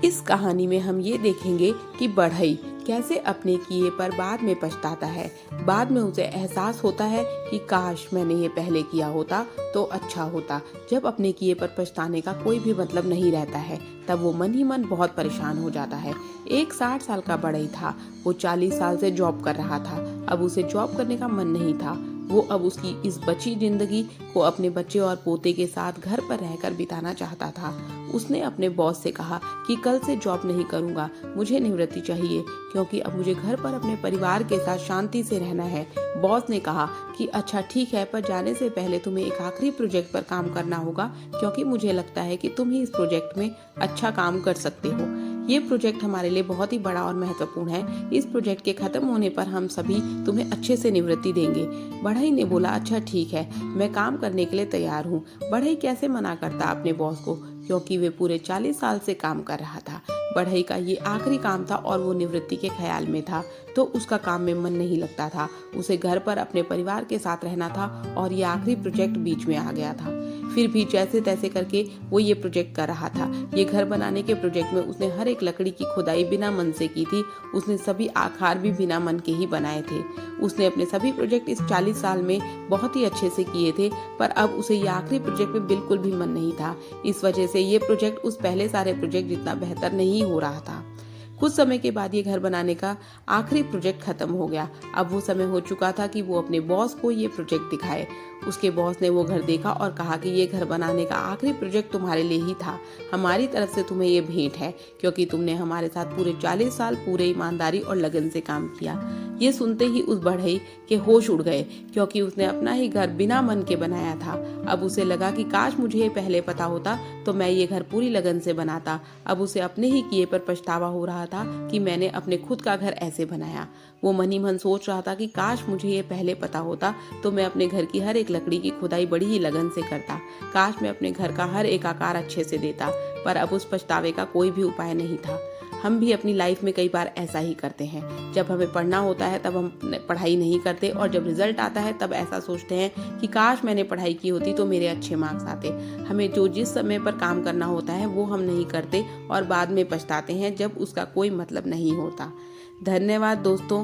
इस कहानी में हम ये देखेंगे कि बढ़ई कैसे अपने किए पर बाद में पछताता है। बाद में उसे एहसास होता है कि काश मैंने ये पहले किया होता तो अच्छा होता। जब अपने किए पर पछताने का कोई भी मतलब नहीं रहता है, तब वो मन ही मन बहुत परेशान हो जाता है। एक 60 साल का बढ़ई था। वो 40 साल से जॉब कर रहा था। अब उसे जॉब करने का मन नहीं था। वो अब उसकी इस बची जिंदगी को अपने बच्चे और पोते के साथ घर पर रहकर बिताना चाहता था। उसने अपने बॉस से कहा कि कल से जॉब नहीं करूंगा, मुझे निवृत्ति चाहिए, क्योंकि अब मुझे घर पर अपने परिवार के साथ शांति से रहना है। बॉस ने कहा कि अच्छा ठीक है, पर जाने से पहले तुम्हें एक आखिरी प्रोजेक्ट पर काम करना होगा, क्योंकि मुझे लगता है कि तुम ही इस प्रोजेक्ट में अच्छा काम कर सकते हो। ये प्रोजेक्ट हमारे लिए बहुत ही बड़ा और महत्वपूर्ण है। इस प्रोजेक्ट के खत्म होने पर हम सभी तुम्हें अच्छे से निवृत्ति देंगे। बढ़ई ने बोला अच्छा ठीक है, मैं काम करने के लिए तैयार हूँ। बढ़ई कैसे मना करता अपने बॉस को, क्योंकि वे पूरे 40 साल से काम कर रहा था। बढ़ई का ये आखिरी काम था और वो निवृत्ति के ख्याल में था, तो उसका काम में मन नहीं लगता था। उसे घर पर अपने परिवार के साथ रहना था और ये आखिरी प्रोजेक्ट बीच में आ गया था। फिर भी जैसे तैसे करके वो ये प्रोजेक्ट कर रहा था। ये घर बनाने के प्रोजेक्ट में उसने हर एक लकड़ी की खुदाई बिना मन से की थी। उसने सभी आकार भी बिना मन के ही बनाए थे। उसने अपने सभी प्रोजेक्ट इस 40 साल में बहुत ही अच्छे से किए थे, पर अब उसे ये आखिरी प्रोजेक्ट में बिल्कुल भी मन नहीं था। इस वजह से ये प्रोजेक्ट उस पहले सारे प्रोजेक्ट जितना बेहतर नहीं हो रहा था। कुछ समय के बाद ये घर बनाने का आखिरी प्रोजेक्ट खत्म हो गया। अब वो समय हो चुका था कि वो अपने बॉस को ये प्रोजेक्ट दिखाए। उसके बॉस ने वो घर देखा और कहा कि ये घर बनाने का आखिरी प्रोजेक्ट तुम्हारे लिए ही था। हमारी तरफ से तुम्हें ये भेंट है, क्योंकि तुमने हमारे साथ पूरे 40 साल पूरे ईमानदारी और लगन से काम किया। ये सुनते ही उस बढ़ई के होश उड़ गए, क्योंकि उसने अपना ही घर बिना मन के बनाया था। अब उसे लगा कि काश मुझे ये पहले पता होता तो मैं ये घर पूरी लगन से बनाता। अब उसे अपने ही किए पर पछतावा हो रहा था कि मैंने अपने खुद का घर ऐसे बनाया। वो मन ही मन सोच रहा था कि काश मुझे ये पहले पता होता तो मैं अपने घर की हर एक लकड़ी की खुदाई बड़ी ही लगन से करता। काश मैं अपने घर का हर एक आकार अच्छे से देता। पर अब उस पछतावे का कोई भी उपाय नहीं था। हम भी अपनी लाइफ में कई बार ऐसा ही करते हैं। जब हमें पढ़ना होता है तब हम पढ़ाई नहीं करते, और जब रिजल्ट आता है तब ऐसा सोचते हैं कि काश मैंने पढ़ाई की होती तो मेरे अच्छे मार्क्स आते। हमें जो जिस समय पर काम करना होता है वो हम नहीं करते और बाद में पछताते हैं जब उसका कोई मतलब नहीं होता। धन्यवाद दोस्तों।